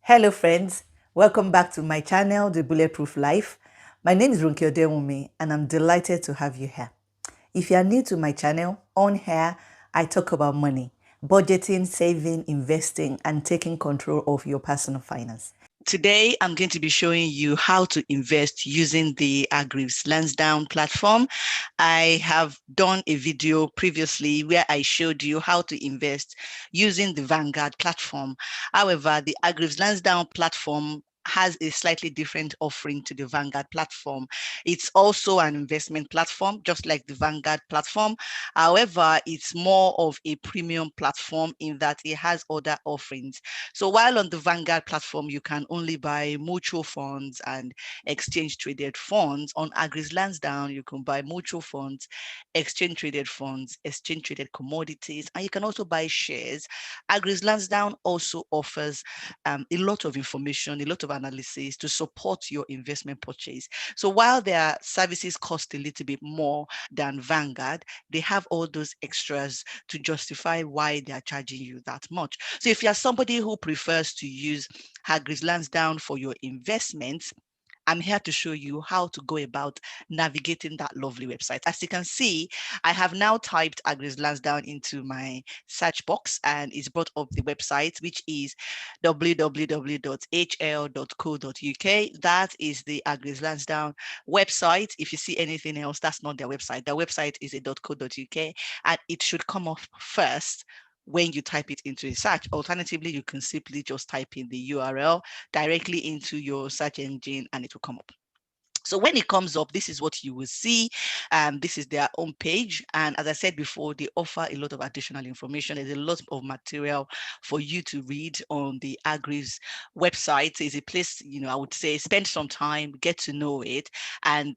Hello friends, welcome back to my channel, The Bulletproof Life. My name is Ronke Odewumi and I'm delighted to have you here. If you are new to my channel, on here I talk about money, budgeting, saving, investing and taking control of your personal finance. Today, I'm going to be showing you how to invest using the Agrives Lansdowne platform. I have done a video previously where I showed you how to invest using the Vanguard platform. However, the Agrives Lansdowne platform has a slightly different offering to the Vanguard platform. It's also an investment platform, just like the Vanguard platform. However, it's more of a premium platform in that it has other offerings. So while on the Vanguard platform, you can only buy mutual funds and exchange traded funds, on Agrives Lansdowne, you can buy mutual funds, exchange traded commodities, and you can also buy shares. Agrives Lansdowne also offers a lot of information, a lot of analysis to support your investment purchase. So while their services cost a little bit more than Vanguard, they have all those extras to justify why they are charging you that much. So if you are somebody who prefers to use Agrives Lansdowne for your investments, I'm here to show you how to go about navigating that lovely website. As you can see, I have now typed Agrives Lansdowne into my search box and it's brought up the website, which is www.hl.co.uk. That is the Agrives Lansdowne website. If you see anything else, that's not their website. Their website is a .co.uk and it should come up first when you type it into a search. Alternatively, you can simply just type in the URL directly into your search engine and it will come up. So when it comes up, this is what you will see. This is their own page. And as I said before, they offer a lot of additional information. There's a lot of material for you to read on the Agrives website. It's a place, I would say, spend some time, get to know it, and,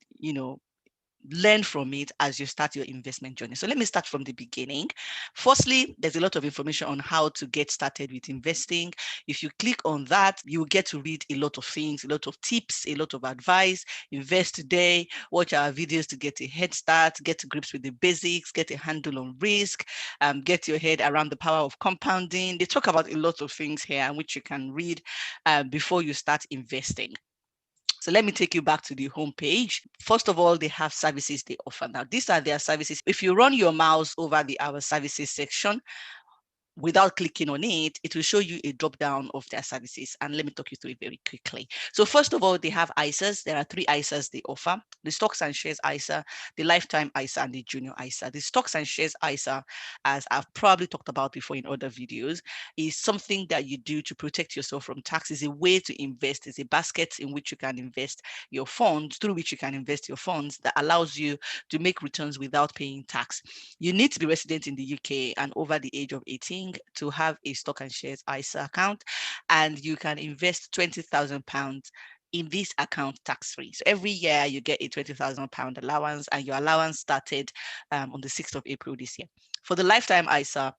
learn from it as you start your investment journey. So let me start from the beginning. Firstly, there's a lot of information on how to get started with investing. If you click on that, you will get to read a lot of things, a lot of tips, a lot of advice. Invest today, watch our videos to get a head start, get to grips with the basics, get a handle on risk, get your head around the power of compounding. They talk about a lot of things here, which you can read before you start investing. So let me take you back to the home page. First of all, they have services they offer. Now, these are their services. If you run your mouse over the Our Services section, without clicking on it, it will show you a drop down of their services. And let me talk you through it very quickly. So first of all, they have ISAs. There are 3 ISAs they offer: the stocks and shares ISA, the lifetime ISA, and the junior ISA. The stocks and shares ISA, as I've probably talked about before in other videos, is something that you do to protect yourself from tax. It's a way to invest. It's a basket in which you can invest your funds, through which you can invest your funds, that allows you to make returns without paying tax. You need to be resident in the UK and over the age of 18 to have a stock and shares ISA account, and you can invest £20,000 in this account tax-free. So every year you get a £20,000 allowance, and your allowance started on the 6th of April this year. For the lifetime ISA,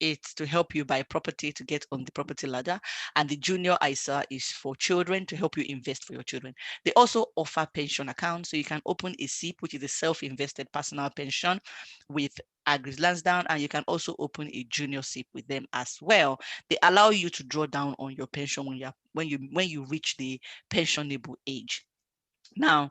it's to help you buy property, to get on the property ladder. And the junior ISA is for children, to help you invest for your children. They also offer pension accounts. So you can open a SIP, which is a self-invested personal pension, with Agrives Lansdowne, and you can also open a junior SIP with them as well. They allow you to draw down on your pension when you reach the pensionable age. Now,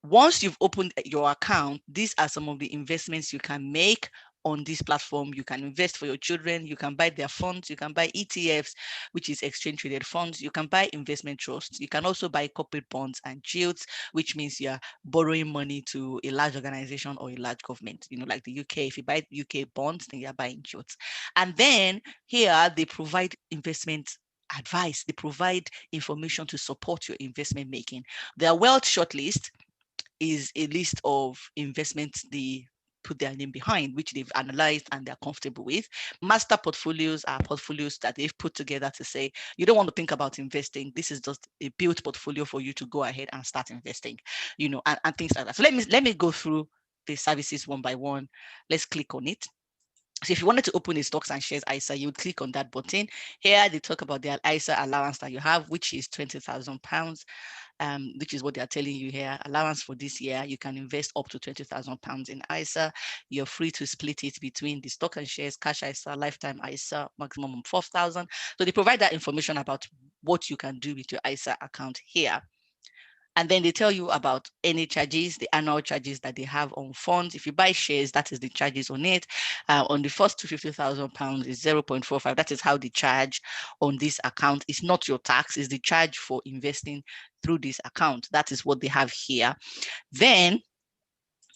once you've opened your account, these are some of the investments you can make on this platform. You can invest for your children, you can buy their funds, you can buy ETFs, which is exchange traded funds, you can buy investment trusts, you can also buy corporate bonds and yields, which means you're borrowing money to a large organization or a large government, like the UK. If you buy UK bonds, then you're buying yields. And then here they provide investment advice, they provide information to support your investment making. Their wealth shortlist is a list of investments they put their name behind, which they've analyzed and they're comfortable with. Master portfolios are portfolios that they've put together to say, you don't want to think about investing. This is just a built portfolio for you to go ahead and start investing, and things like that. So let me go through the services one by one. Let's click on it. So if you wanted to open a stocks and shares ISA, you would click on that button. Here they talk about the ISA allowance that you have, which is £20,000. Which is what they are telling you here. Allowance for this year, you can invest up to £20,000 in ISA. You're free to split it between the stock and shares, cash ISA, lifetime ISA, maximum of 4,000. So they provide that information about what you can do with your ISA account here. And then they tell you about any charges, the annual charges that they have on funds. If you buy shares, that is the charges on it. On the first to £50,000 is 0.45. That is how they charge on this account. It's not your tax, it's the charge for investing through this account. That is what they have here. Then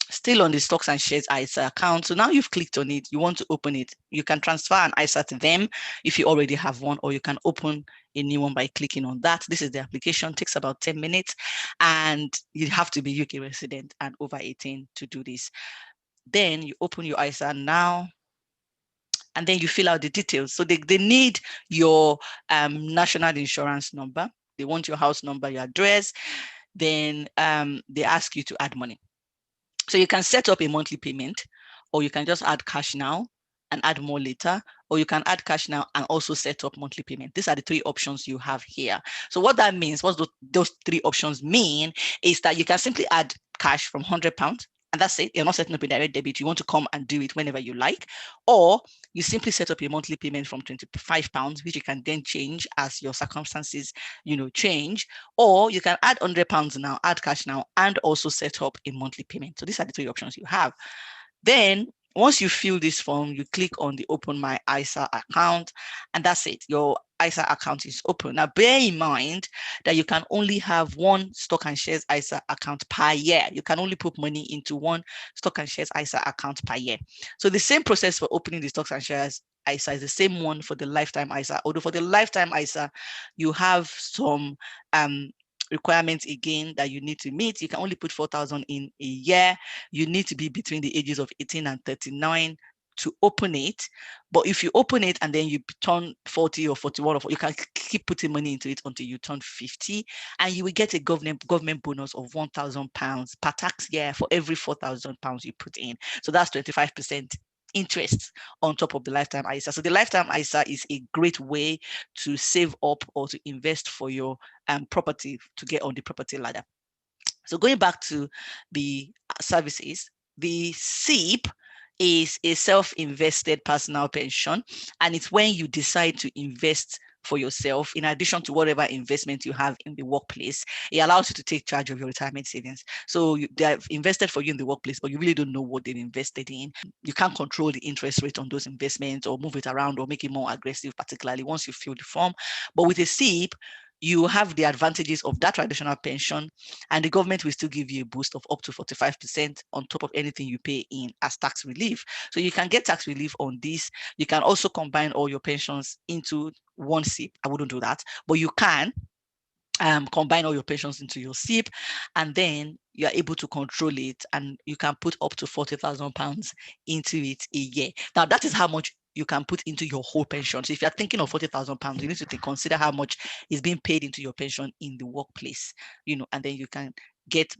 still on the stocks and shares ISA account. So now you've clicked on it, you want to open it. You can transfer an ISA to them if you already have one, or you can open a new one by clicking on that. This is the application, takes about 10 minutes, and you have to be UK resident and over 18 to do this. Then you open your ISA now, and then you fill out the details. So they need your national insurance number. They want your house number, your address. Then they ask you to add money. So you can set up a monthly payment, or you can just add cash now and add more later, or you can add cash now and also set up monthly payment. These are the three options you have here. So what that means, what those three options mean, is that you can simply add cash from £100, and that's it. You're not setting up a direct debit. You want to come and do it whenever you like. Or you simply set up a monthly payment from £25, which you can then change as your circumstances, change. Or you can add £100 now, add cash now, and also set up a monthly payment. So these are the three options you have. Then once you fill this form, you click on the Open My ISA account, and that's it. Your ISA account is open. Now, bear in mind that you can only have one stock and shares ISA account per year. You can only put money into one stock and shares ISA account per year. So the same process for opening the stocks and shares ISA is the same one for the lifetime ISA. Although for the lifetime ISA, you have some requirements again that you need to meet. You can only put 4,000 in a year. You need to be between the ages of 18 and 39 to open it. But if you open it and then you turn 40 or 41, you can keep putting money into it until you turn 50, and you will get a government bonus of £1,000 per tax year for every £4,000 you put in. So that's 25% interest on top of the lifetime ISA. So the lifetime ISA is a great way to save up or to invest for your property, to get on the property ladder. So going back to the services, the SIP is a self-invested personal pension, and it's when you decide to invest for yourself, in addition to whatever investment you have in the workplace. It allows you to take charge of your retirement savings. So they've invested for you in the workplace, but you really don't know what they've invested in. You can't control the interest rate on those investments or move it around or make it more aggressive, particularly once you fill the form. But with a SIP, you have the advantages of that traditional pension, and the government will still give you a boost of up to 45% on top of anything you pay in as tax relief. So you can get tax relief on this. You can also combine all your pensions into one SIP. I wouldn't do that, but you can combine all your pensions into your SIP, and then you are able to control it, and you can put up to £40,000 into it a year. Now, that is how much you can put into your whole pension. So if you're thinking of £40,000, you need to consider how much is being paid into your pension in the workplace, and then you can get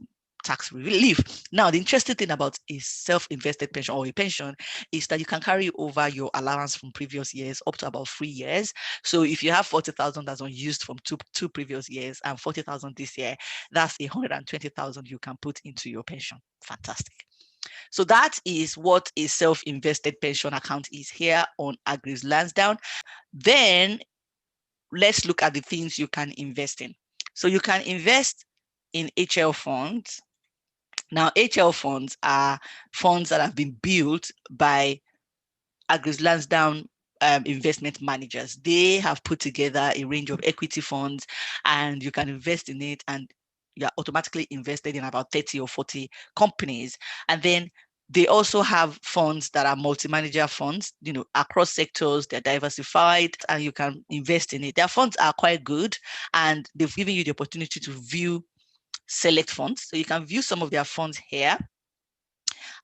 tax relief. Now, the interesting thing about a self-invested pension or a pension is that you can carry over your allowance from previous years up to about 3 years. So if you have 40,000 that's unused from two previous years and 40,000 this year, that's 120,000 you can put into your pension. Fantastic. So that is what a self-invested pension account is here on Agriz Lansdowne. Then let's look at the things you can invest in. So you can invest in HL funds. Now, HL funds are funds that have been built by Agriz Lansdowne investment managers. They have put together a range of equity funds, and you can invest in it, and you're automatically invested in about 30 or 40 companies. And then they also have funds that are multi-manager funds, across sectors. They're diversified, and you can invest in it. Their funds are quite good, and they've given you the opportunity to view select funds. So you can view some of their funds here.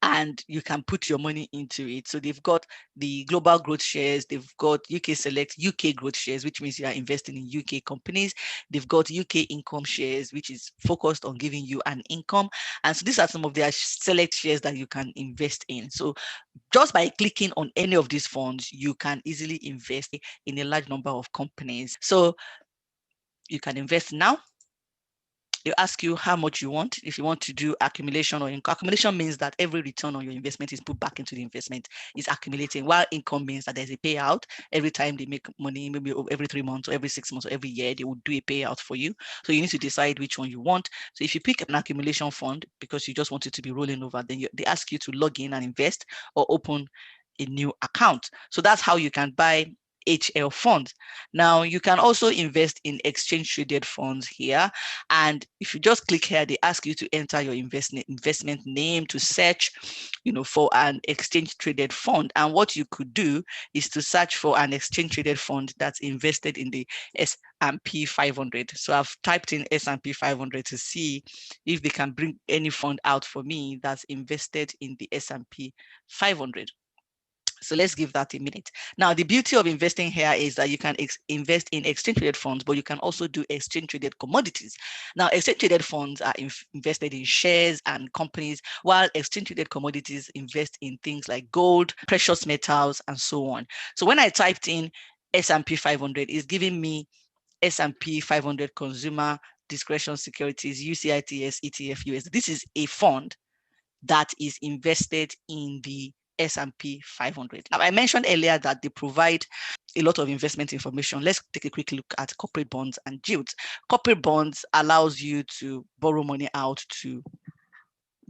and you can put your money into it. So they've got the global growth shares, they've got UK Select UK growth shares, which means you are investing in UK companies. They've got UK income shares, which is focused on giving you an income. And so these are some of their select shares that you can invest in. So just by clicking on any of these funds, you can easily invest in a large number of companies. So you can invest now. They ask you how much you want. If you want to do accumulation or income, accumulation means that every return on your investment is put back into the investment, is accumulating, while income means that there's a payout every time they make money, maybe every 3 months or every 6 months or every year, they will do a payout for you. So you need to decide which one you want. So if you pick an accumulation fund because you just want it to be rolling over, then they ask you to log in and invest or open a new account. So that's how you can buy HL funds. Now you can also invest in exchange traded funds here. And if you just click here, they ask you to enter your investment name to search, for an exchange traded fund. And what you could do is to search for an exchange traded fund that's invested in the S&P 500. So I've typed in S&P 500 to see if they can bring any fund out for me that's invested in the S&P 500. So let's give that a minute. Now, the beauty of investing here is that you can invest in exchange traded funds, but you can also do exchange traded commodities. Now, exchange traded funds are invested in shares and companies, while exchange traded commodities invest in things like gold, precious metals, and so on. So when I typed in S&P 500, it's giving me S&P 500 Consumer Discretion Securities, UCITS, ETF, US. This is a fund that is invested in the S&P 500. Now, I mentioned earlier that they provide a lot of investment information. Let's take a quick look at corporate bonds and yields. Corporate bonds allows you to borrow money out to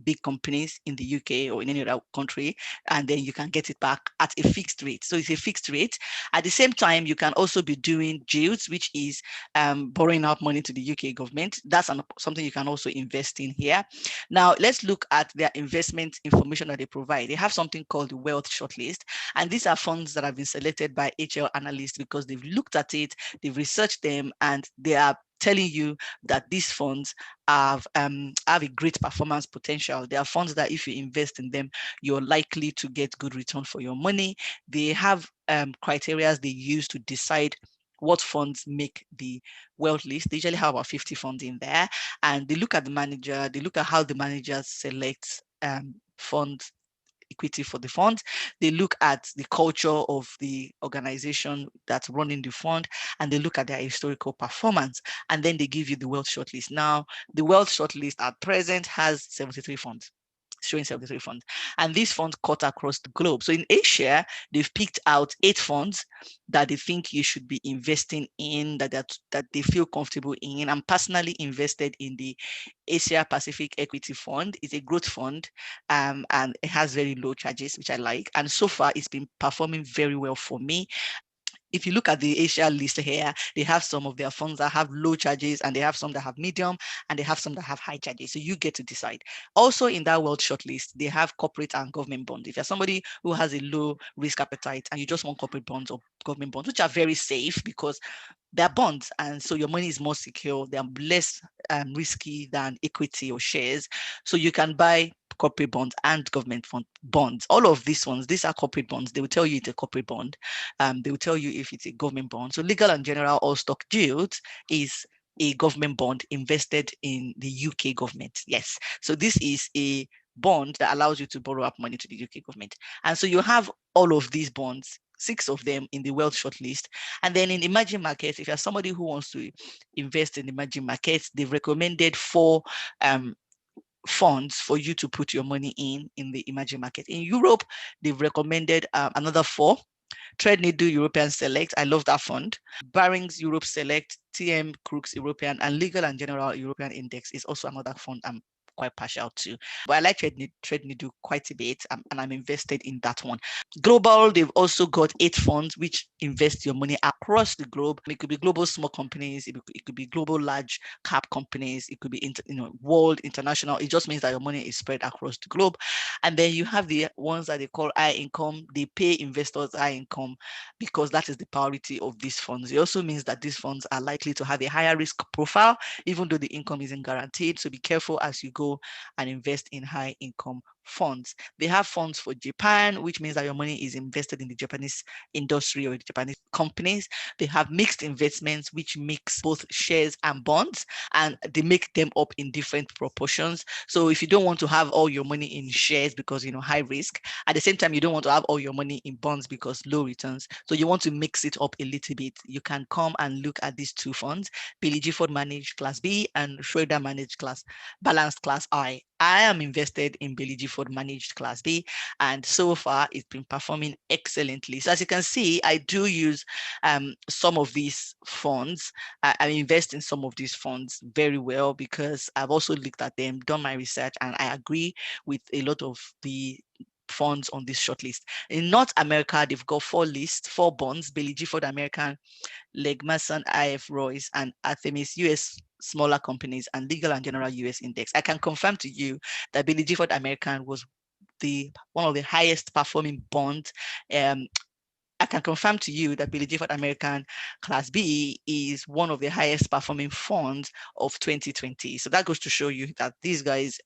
big companies in the UK or in any other country, and then you can get it back at a fixed rate. So it's a fixed rate. At the same time, you can also be doing yields, which is borrowing out money to the UK government. That's something you can also invest in here. Now, let's look at their investment information that they provide. They have something called the Wealth Shortlist, and these are funds that have been selected by HL analysts because they've looked at it, they've researched them, and they are telling you that these funds have a great performance potential. There are funds that if you invest in them, you're likely to get good return for your money. They have criteria they use to decide what funds make the wealth list. They usually have about 50 funds in there, and they look at the manager, they look at how the manager selects funds, equity for the fund. They look at the culture of the organization that's running the fund, and they look at their historical performance, and then they give you the wealth shortlist. Now, the wealth shortlist at present has 73 funds, showing 73 funds. And these funds cut across the globe. So in Asia, they've picked out 8 funds that they think you should be investing in, that they feel comfortable in. I'm personally invested in the Asia Pacific Equity Fund. It's a growth fund, and it has very low charges, which I like. And so far, it's been performing very well for me. If you look at the Asia list here, they have some of their funds that have low charges, and they have some that have medium, and they have some that have high charges. So you get to decide. Also in that world shortlist, they have corporate and government bonds. If you're somebody who has a low risk appetite and you just want corporate bonds or government bonds, which are very safe because they're bonds, and so your money is more secure, they're less risky than equity or shares. So you can buy corporate bonds and government bonds. All of these ones, these are corporate bonds. They will tell you it's a corporate bond. They will tell you if it's a government bond. So Legal and General All Stock Yields is a government bond invested in the UK government. Yes. So this is a bond that allows you to borrow up money to the UK government. And so you have all of these bonds, 6 of them in the wealth shortlist. And then in emerging markets, if you're somebody who wants to invest in emerging markets, they've recommended 4 funds for you to put your money in the emerging market. In Europe, they've recommended another 4. Threadneedle European Select, I love that fund. Barings Europe Select, TM Crooks European, and Legal and General European Index is also another fund I'm quite partial to. But I like Threadneedle quite a bit, and I'm invested in that one. Global, they've also got 8 funds which invest your money across the globe. It could be global small companies, it could be global large cap companies, it could be world, international. It just means that your money is spread across the globe. And then you have the ones that they call high income. They pay investors high income because that is the priority of these funds. It also means that these funds are likely to have a higher risk profile, even though the income isn't guaranteed. So be careful as you go and invest in high income funds. They have funds for Japan, which means that your money is invested in the Japanese industry or the Japanese companies. They have mixed investments, which mix both shares and bonds, and they make them up in different proportions. So if you don't want to have all your money in shares because, high risk, at the same time, you don't want to have all your money in bonds because low returns. So you want to mix it up a little bit. You can come and look at these two funds, Billy Gifford managed Class B and Schroeder managed Balanced Class I. I am invested in Billy Gifford managed Class B, and so far it's been performing excellently. So as you can see, I do use some of these funds. I invest in some of these funds very well because I've also looked at them, done my research, and I agree with a lot of the funds on this shortlist. In North America, they've got four bonds: Bailey Gifford American, Legg Mason, IF Royce, and Artemis US smaller companies, and Legal and General US Index. I can confirm to you that Bailey Gifford American was one of the highest performing bonds. I can confirm to you that Billy Gifford American Class B is one of the highest performing funds of 2020. So that goes to show you that these guys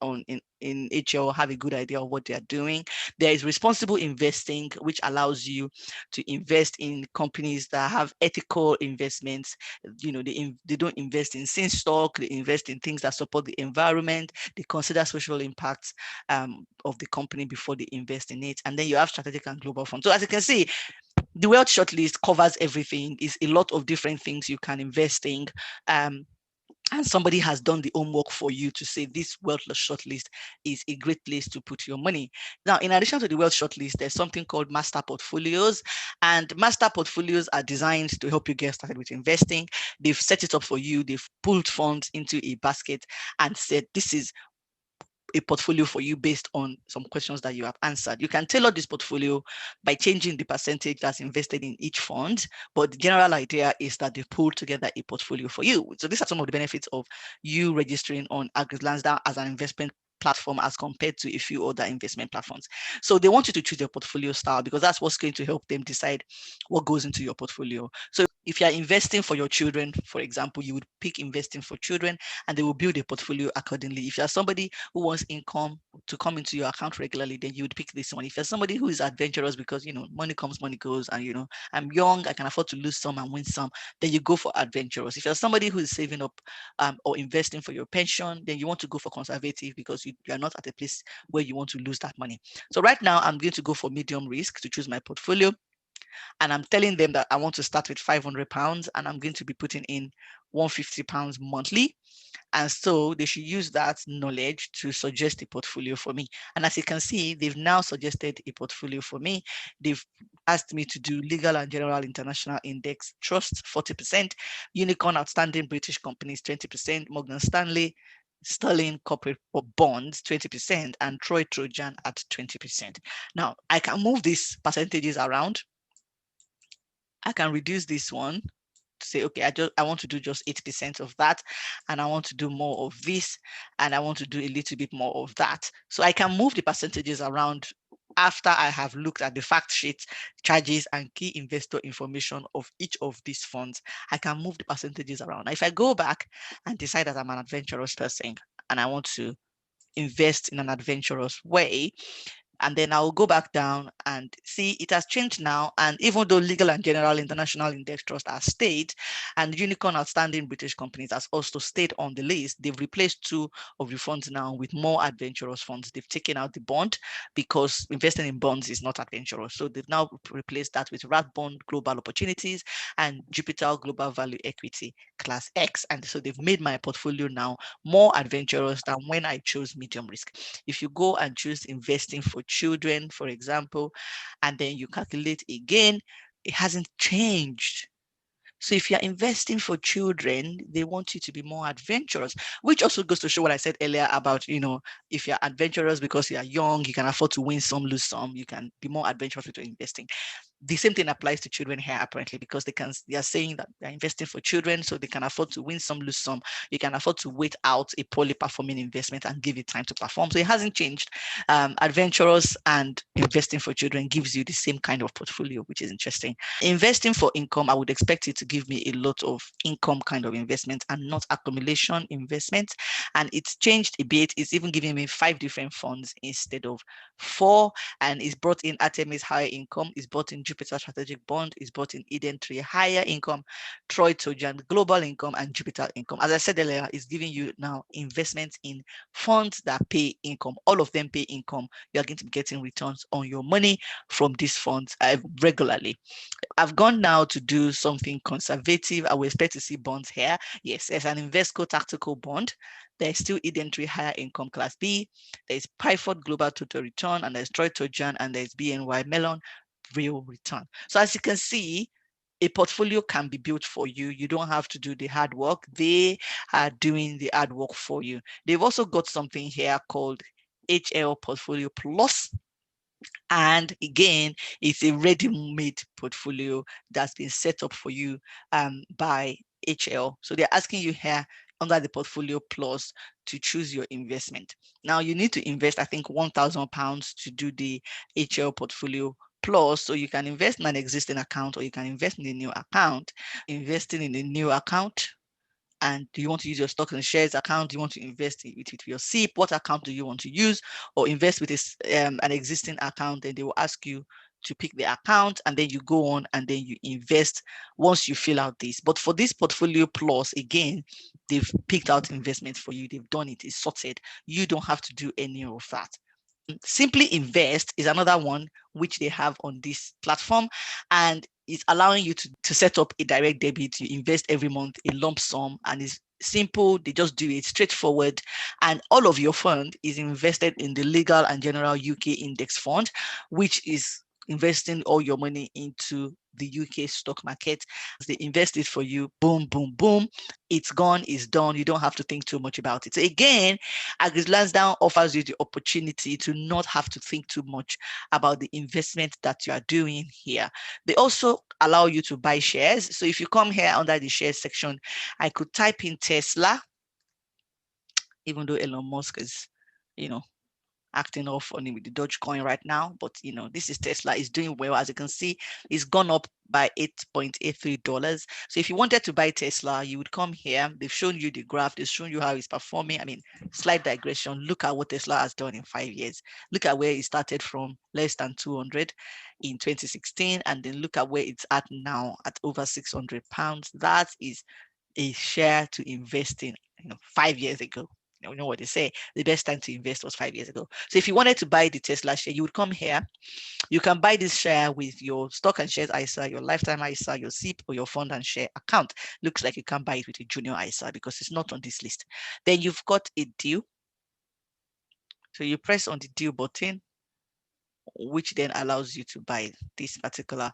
in HL have a good idea of what they are doing. There is responsible investing, which allows you to invest in companies that have ethical investments. They don't invest in sin stock. They invest in things that support the environment. They consider social impacts of the company before they invest in it. And then you have strategic and global funds. So as you can see, the wealth shortlist covers everything. It's a lot of different things you can invest in. And somebody has done the homework for you to say this wealth shortlist is a great place to put your money. Now, in addition to the wealth shortlist, there's something called master portfolios, and master portfolios are designed to help you get started with investing. They've set it up for you. They've pulled funds into a basket and said, this is a portfolio for you based on some questions that you have answered. You can tailor this portfolio by changing the percentage that's invested in each fund, but the general idea is that they pull together a portfolio for you. So these are some of the benefits of you registering on Agris Lansdowne as an investment platform as compared to a few other investment platforms. So they want you to choose your portfolio style because that's what's going to help them decide what goes into your portfolio. So if you're investing for your children, for example, you would pick investing for children and they will build a portfolio accordingly. If you're somebody who wants income to come into your account regularly, then you would pick this one. If you're somebody who is adventurous because, money comes, money goes, and, I'm young, I can afford to lose some and win some, then you go for adventurous. If you're somebody who is saving up or investing for your pension, then you want to go for conservative because you're not at a place where you want to lose that money. So right now, I'm going to go for medium risk to choose my portfolio. And I'm telling them that I want to start with £500 and I'm going to be putting in £150 monthly. And so they should use that knowledge to suggest a portfolio for me. And as you can see, they've now suggested a portfolio for me. They've asked me to do Legal and General International Index Trust 40%, Unicorn Outstanding British Companies 20%, Morgan Stanley Sterling Corporate Bonds 20%, and Troy Trojan at 20%. Now, I can move these percentages around. I can reduce this one to say, okay, I want to do just 8% of that, and I want to do more of this, and I want to do a little bit more of that. So I can move the percentages around after I have looked at the fact sheet, charges, and key investor information of each of these funds. I can move the percentages around. Now, if I go back and decide that I'm an adventurous person and I want to invest in an adventurous way, and then I'll go back down and see it has changed now. And even though Legal and General International Index Trust has stayed, and Unicorn Outstanding British Companies has also stayed on the list, they've replaced two of the funds now with more adventurous funds. They've taken out the bond because investing in bonds is not adventurous. So they've now replaced that with Rathbone Global Opportunities and Jupiter Global Value Equity Class X. And so they've made my portfolio now more adventurous than when I chose medium risk. If you go and choose investing for children, for example, and then you calculate again, it hasn't changed. So if you're investing for children, they want you to be more adventurous, which also goes to show what I said earlier about, if you're adventurous because you're young, you can afford to win some, lose some, you can be more adventurous with your investing. The same thing applies to children here, apparently, because they are saying that they're investing for children, so they can afford to win some, lose some. You can afford to wait out a poorly performing investment and give it time to perform. So it hasn't changed. Adventurous and investing for children gives you the same kind of portfolio, which is interesting. Investing for income, I would expect it to give me a lot of income kind of investment and not accumulation investment. And it's changed a bit. It's even giving me 5 different funds instead of 4. And it's brought in Artemis Higher Income, it's brought in Jupiter Strategic Bond, it's brought in Eden Tree Higher Income, Troy Trojan Global Income, and Jupiter Income. As I said earlier, it's giving you now investments in funds that pay income. All of them pay income. You're going to be getting returns on your money from these funds regularly. I've gone now to do something conservative. I will expect to see bonds here. Yes, there's an Invesco Tactical Bond. There's still Eden Tree Higher Income Class B. There's Piford Global Total Return, and there's Troy Trojan, and there's BNY Mellon Real Return. So as you can see, a portfolio can be built for you. You don't have to do the hard work. They are doing the hard work for you. They've also got something here called HL Portfolio Plus. And again, it's a ready-made portfolio that's been set up for you by HL. So they're asking you here under the Portfolio Plus to choose your investment. Now you need to invest, I think, £1,000 to do the HL Portfolio Plus. So you can invest in an existing account or you can invest in a new account. Investing in a new account, and do you want to use your stocks and shares account? Do you want to invest with your SIP? What account do you want to use? Or invest with an existing account? Then they will ask you to pick the account, and then you go on and then you invest once you fill out this. But for this Portfolio Plus, again, they've picked out investments for you. They've done it. It's sorted. You don't have to do any of that. Simply Invest is another one which they have on this platform, and it's allowing you to set up a direct debit. You invest every month in lump sum, and it's simple. They just do it straightforward, and all of your fund is invested in the Legal and General UK Index Fund, which is investing all your money into the UK stock market. They invest it for you. Boom, boom, boom. It's gone, it's done. You don't have to think too much about it. So again, Agris Lansdowne offers you the opportunity to not have to think too much about the investment that you are doing here. They also allow you to buy shares. So if you come here under the shares section, I could type in Tesla, even though Elon Musk is, acting all funny with the Dogecoin right now. But, this is Tesla. Is doing well. As you can see, it's gone up by $8.83. So if you wanted to buy Tesla, you would come here. They've shown you the graph. They've shown you how it's performing. I mean, slight digression. Look at what Tesla has done in 5 years. Look at where it started from, less than 200 in 2016. And then look at where it's at now, at over £600. That is a share to invest in, 5 years ago. You know what they say, the best time to invest was 5 years ago. So if you wanted to buy the Tesla share, you would come here. You can buy this share with your stock and shares ISA, your lifetime ISA, your SIP, or your fund and share account. Looks like you can buy it with a junior ISA because it's not on this list. Then you've got a deal. So you press on the deal button, which then allows you to buy this particular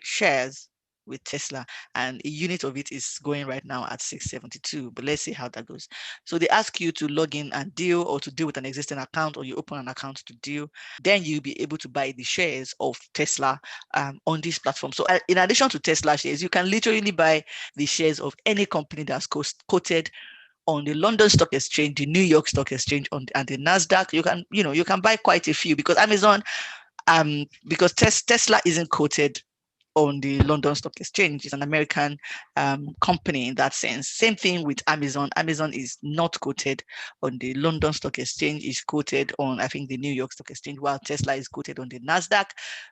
shares with Tesla, and a unit of it is going right now at 672. But let's see how that goes. So they ask you to log in and deal, or to deal with an existing account, or you open an account to deal. Then you'll be able to buy the shares of Tesla on this platform. So in addition to Tesla shares, you can literally buy the shares of any company that's quoted on the London Stock Exchange, the New York Stock Exchange, and the Nasdaq. You can buy quite a few, because Amazon, because Tesla isn't quoted on the London Stock Exchange. It's an American company in that sense. Same thing with Amazon. Amazon is not quoted on the London Stock Exchange. It's quoted on, I think, the New York Stock Exchange, while Tesla is quoted on the Nasdaq.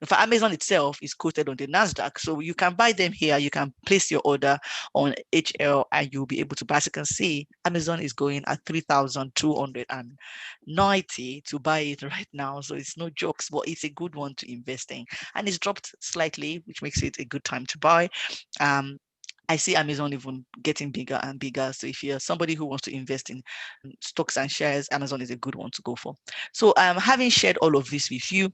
For Amazon itself is quoted on the Nasdaq. So you can buy them here. You can place your order on HL and you'll be able to buy. As you can see, Amazon is going at 3,290 to buy it right now. So it's no jokes, but it's a good one to invest in. And it's dropped slightly, which makes it a good time to buy. I see Amazon even getting bigger and bigger. So if you're somebody who wants to invest in stocks and shares, Amazon is a good one to go for. So having shared all of this with you,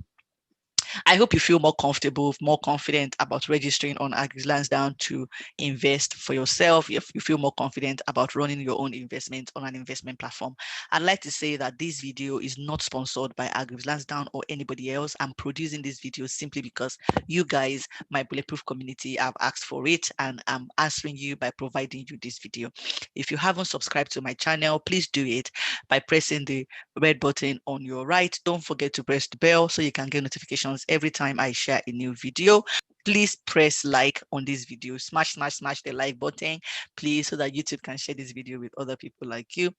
I hope you feel more comfortable, more confident about registering on AgriLansDowne to invest for yourself. If you feel more confident about running your own investment on an investment platform. I'd like to say that this video is not sponsored by AgriLansDowne or anybody else. I'm producing this video simply because you guys, my Bulletproof community, have asked for it, and I'm answering you by providing you this video. If you haven't subscribed to my channel, please do it by pressing the red button on your right. Don't forget to press the bell so you can get notifications every time I share a new video. Please press like on this video. Smash the like button, please, so that YouTube can share this video with other people like you.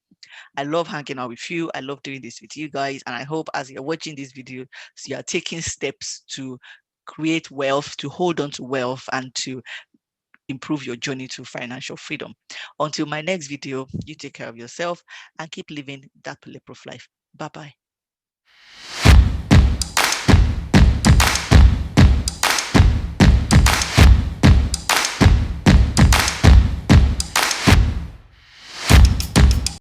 I love hanging out with you. I love doing this with you guys. And I hope as you're watching this video, so you are taking steps to create wealth, to hold on to wealth, and to improve your journey to financial freedom. Until my next video, you take care of yourself and keep living that bulletproof life. Bye-bye.